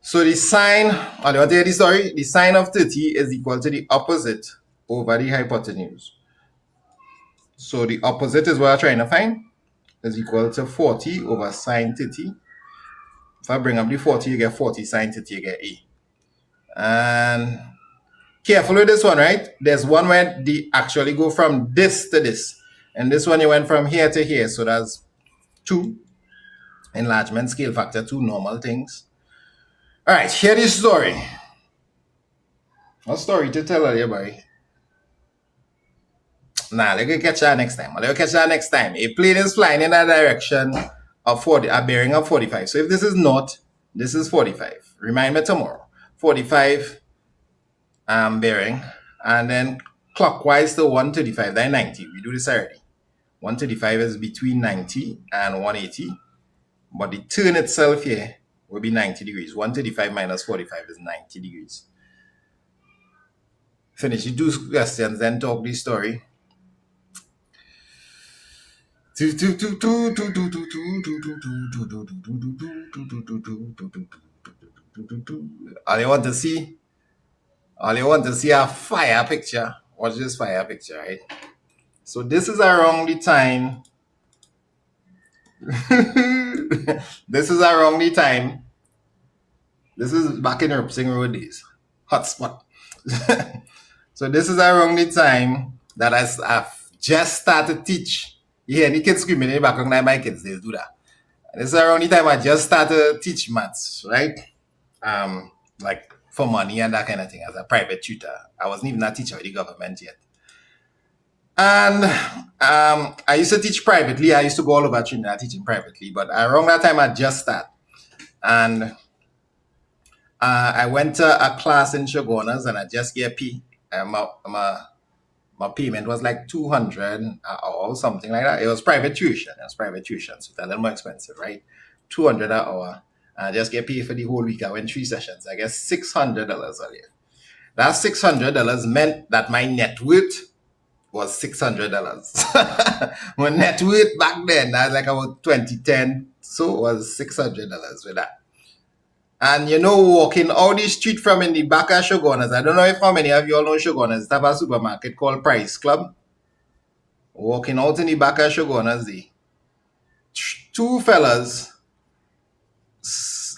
So the sine, I want to hear the story. The sine of 30 is equal to the opposite over the hypotenuse. So the opposite is what I'm trying to find. Is equal to 40 over sine 30. If I bring up the 40, you get 40 sine 30, you get A. And careful with this one, right? There's one where they actually go from this to this. And this one you went from here to here. So that's 2. Enlargement scale factor 2, normal things. All right, hear this story. A story to tell her, boy. Nah, let's catch that next time. A plane is flying in a direction of 40, a bearing of 45. So if this is north, this is 45. Remind me tomorrow. 45 bearing. And then clockwise to 135, that's 90. We do this already. 135 is between 90 and 180. But the turn itself here will be 90 degrees. 135 minus 45 is 90 degrees. Finish the 2 questions, then talk the story. All you want to see a fire picture. Watch this fire picture, right? So this is around the time. This is around the time. This is back in Erpsing Road days. Hotspot. So this is around the time that I've just started to teach. You hear any kids screaming in the background, like my kids, they do that. And this is around the time I just started to teach maths, right? Like for money and that kind of thing as a private tutor. I wasn't even a teacher with the government yet. And I used to teach privately. I used to go all over Trinidad teaching privately, but around that time I just started. And I went to a class in Shogunas and I just get P. My payment was like 200 or something like that. It was private tuition. So it's a little more expensive, right? 200 an hour. I just get paid for the whole week. I went 3 sessions. I guess $600 a year. That $600 meant that my net worth was $600. My net worth back then, that was like about 2010, so it was $600 with that. And walking out the street from in the back of Shogunas, I don't know if how many of you all know Shogunas. It's a supermarket called Price Club. Walking out in the back of Shogunas, the two fellas,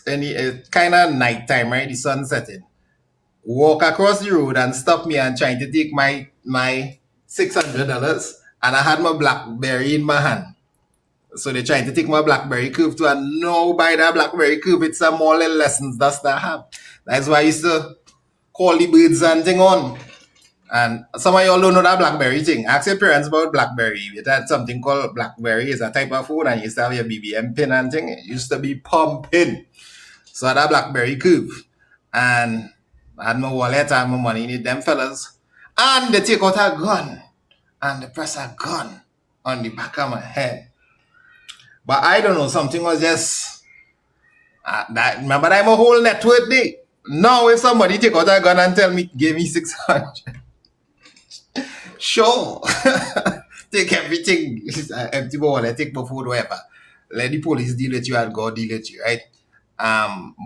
in the kind of nighttime, right? The sun setting, walk across the road and stop me and trying to take my $600, and I had my BlackBerry in my hand. So they're trying to take my BlackBerry curve too, and no, by that BlackBerry curve, it's some more little lessons that I have. That's why I used to call the birds and thing on. And some of y'all don't know that BlackBerry thing. Ask your parents about BlackBerry. It had something called BlackBerry. It's a type of phone, and you used to have your BBM pin and thing. It used to be pumping. So I had a BlackBerry curve. And I had my wallet and my money in it, them fellas. And they take out a gun. And they press a gun on the back of my head. But I don't know, something was just remember I'm a whole net worth day. Now if somebody take out a gun and tell me give me 600, sure. Take everything. Empty my wallet, take my food, whatever. Let the police deal with you and God deal with you, right?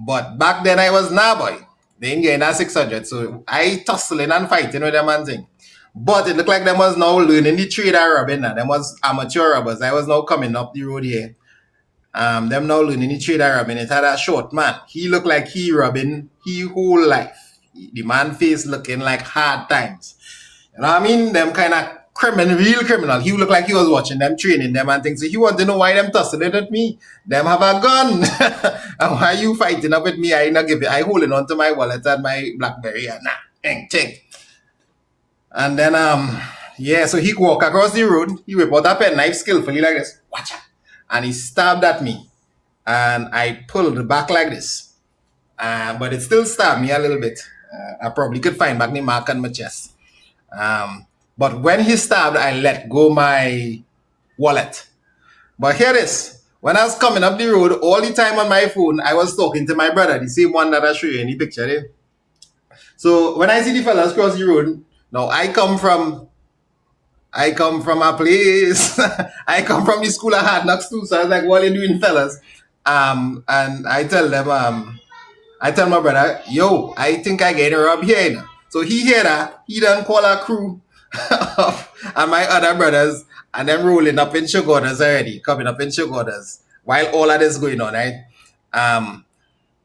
But back then I was nah boy. They ain't getting that 600. So I tussling and fighting with them and thing. But it looked like them was now learning the trade of robbing now. Them was amateur robbers. I was now coming up the road here. Them now learning the trade of robbing. It had a short man. He looked like he robbing he whole life. The man face looking like hard times. You know what I mean? Them kind of real criminal. He looked like he was watching them training them and things. So he wanted to know why them tussling at me. Them have a gun. And why you fighting up with me? I not give it. I holding on to my wallet and my BlackBerry and take. And then, so he walk across the road. He whip out a pen knife skillfully like this. Watch out. And he stabbed at me. And I pulled back like this. But it still stabbed me a little bit. I probably could find back the mark on my chest. But when he stabbed, I let go my wallet. But here it is. When I was coming up the road, all the time on my phone, I was talking to my brother, the same one that I show you in the picture there. So when I see the fellas cross the road, now I come from a place. I come from the school of hard knocks too. So I was like, what are you doing, fellas? And I tell them, I tell my brother, yo, I think I get a rob here. You know? So he hear that. He done call a crew and my other brothers, and them rolling up in Shogunas already, coming up in Shogunas while all of this going on, right?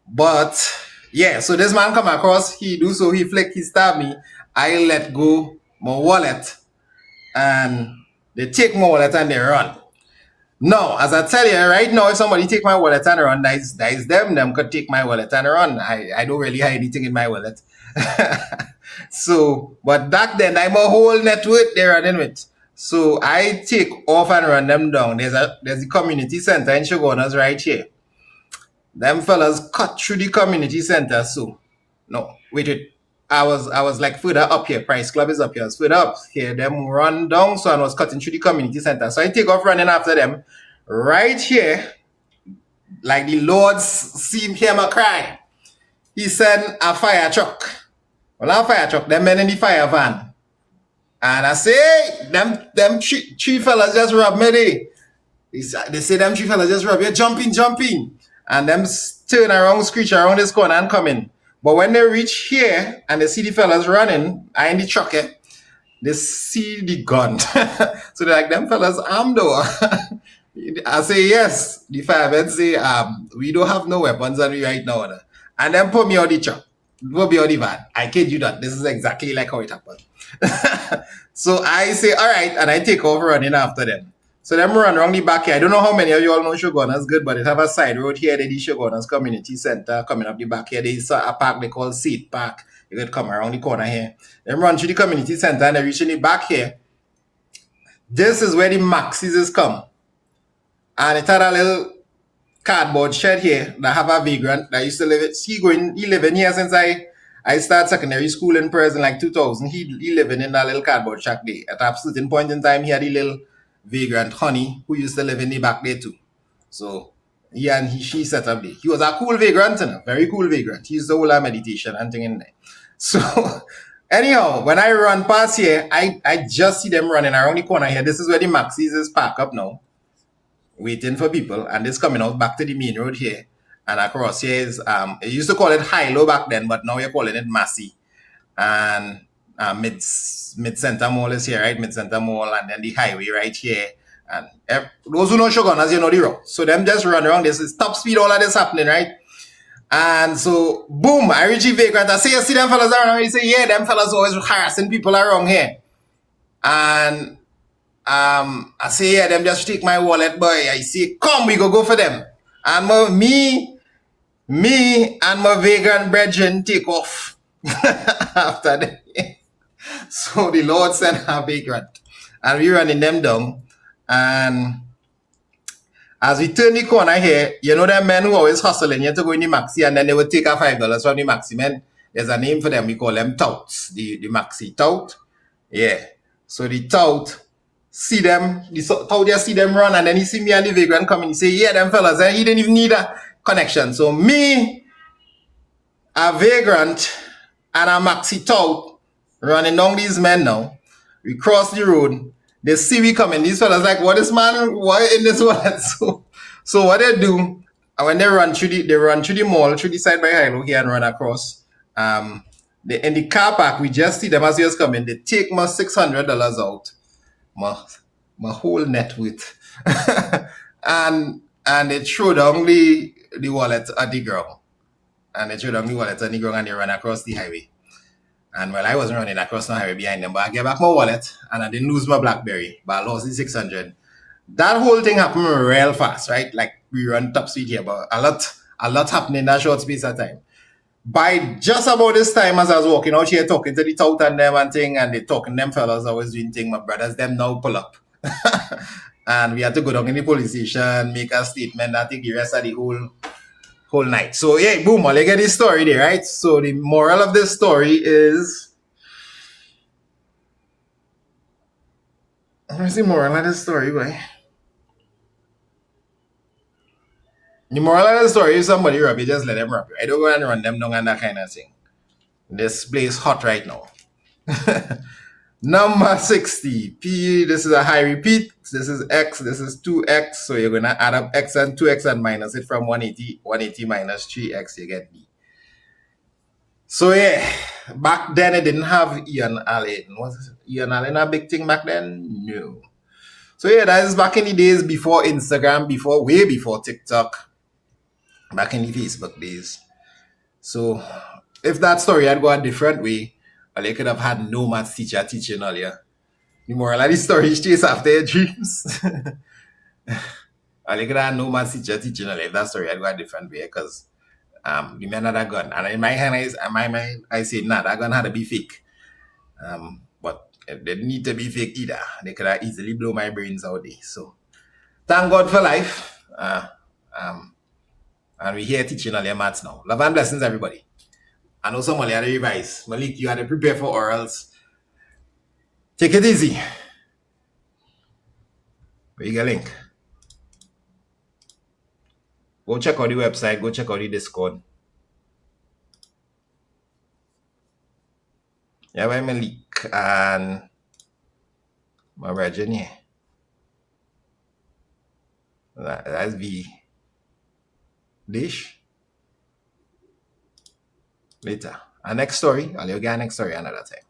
But yeah, so this man come across, he flick, he stab me. I let go my wallet, and they take my wallet and they run. Now, as I tell you right now, if somebody take my wallet and run, that is them could take my wallet and run. I don't really have anything in my wallet. So, but back then, I'm a whole net worth they're running with. So I take off and run them down. There's a community center in Shogunas right here. Them fellas cut through the community center. So, no, wait. I was like further up here. Price Club is up here. I was further up here. Them run down, so I was cutting through the community center. So I take off running after them. Right here, like the Lord see him a cry. He sent a fire truck. Well, a fire truck, them men in the fire van. And I say, them three fellas just robbed me there. They say them three fellas just robbed you. Jump in. And them turn around, screech around this corner and come in. But when they reach here and they see the fellas running, I in the truck, they see the gun. So they're like, them fellas armed though. I say, yes. The firemen say, we don't have no weapons on me right now. And then put me on the truck. Put me on the van. I kid you not. This is exactly like how it happened. So I say, all right. And I take off running after them. So them run around the back here. I don't know how many of you all know Shogunas good, but it have a side road here. They the Shogunas Community Center coming up the back here. There's a park they call Seat Park. You could come around the corner here. Them run through the community center and they reach in the back here. This is where the maxis is come. And it had a little cardboard shed here that have a vagrant that used to live it. He living here since I started secondary school in Perth in like 2000. He living in that little cardboard shack there. At a certain point in time, he had a little vagrant honey who used to live in the back there too. So he and she set up there. He was a cool vagrant, a very cool vagrant. He used to hold a meditation and thing in there. So anyhow, when I run past here, I just see them running around the corner here. This is where the maxis is parked up now, waiting for people, and this coming out back to the main road here. And across here is it used to call it High-Low back then, but now you're calling it Massey. And mid center mall is here, right? Mid center mall, and then the highway right here. And those who know Shogunas, you know the road. So them just run around. This is top speed, all of this happening, right? And so boom, I reach the vagrant. I say, you see them fellas around? You say, yeah, them fellas always harassing people around here. And I say, yeah, them just take my wallet, boy. I say, come, we go for them. And me and my vagrant brethren take off after that. So the Lord sent our vagrant. And we running them down. And as we turn the corner here, you know them men who always hustling you to go in the maxi, and then they would take a $5 from the maxi men. There's a name for them. We call them touts. The maxi tout. Yeah. So the tout see them, the tout just see them run, and then he see me and the vagrant coming. He say, yeah, them fellas, and he didn't even need a connection. So me, a vagrant, and a maxi tout running down these men now. We cross the road. They see we coming. These fellas like, what is man? What in this one? So what they do, when they run through the mall, through the side by Hilo here and run across. In the car park, we just see them as they was coming. They take my $600 out, my whole net worth, and they throw down the wallet at the ground, and they run across the highway. And well, I wasn't running across the highway behind them, but I get back my wallet and I didn't lose my BlackBerry, but I lost the 600. That whole thing happened real fast, right? Like we run top speed here, but a lot happened in that short space of time. By just about this time, as I was walking out here talking to the tout and them and thing, and they talking them fellas, I was doing thing, my brothers, them now pull up. And we had to go down in the police station, make a statement, I think the rest of the whole night. So yeah, boom, I'll get this story there, right? So the moral of this story is, where's the moral of this story, boy? The moral of the story is somebody rob you, just let them rob you. I don't go and run them down and that kind of thing. This place hot right now. Number 60. P, this is a high repeat. This is X, this is 2X. So you're going to add up X and 2X and minus it from 180. 180 minus 3X, you get B. So yeah, back then it didn't have Ian Allen. Was Ian Allen a big thing back then? No. So yeah, that is back in the days before Instagram, way before TikTok. Back in the Facebook days. So if that story had gone a different way, or they could have had no maths teacher teaching earlier. The moral of the story is chase after your dreams. Or they could have had no maths teacher teaching earlier if that story had gone a different way, because the man had a gun. And in my mind, I say, nah, that gun had to be fake. But it didn't need to be fake either. They could have easily blow my brains out there. So thank God for life. And we're here teaching all your maths now. Love and blessings, everybody. I know somebody had to revise. Malik, you had to prepare for orals. Take it easy. Where you get a link? Go check out the website. Go check out the Discord. Yeah, by Malik and my brethren here. That's V. Dish. Later. Our next story, I'll get next story another time.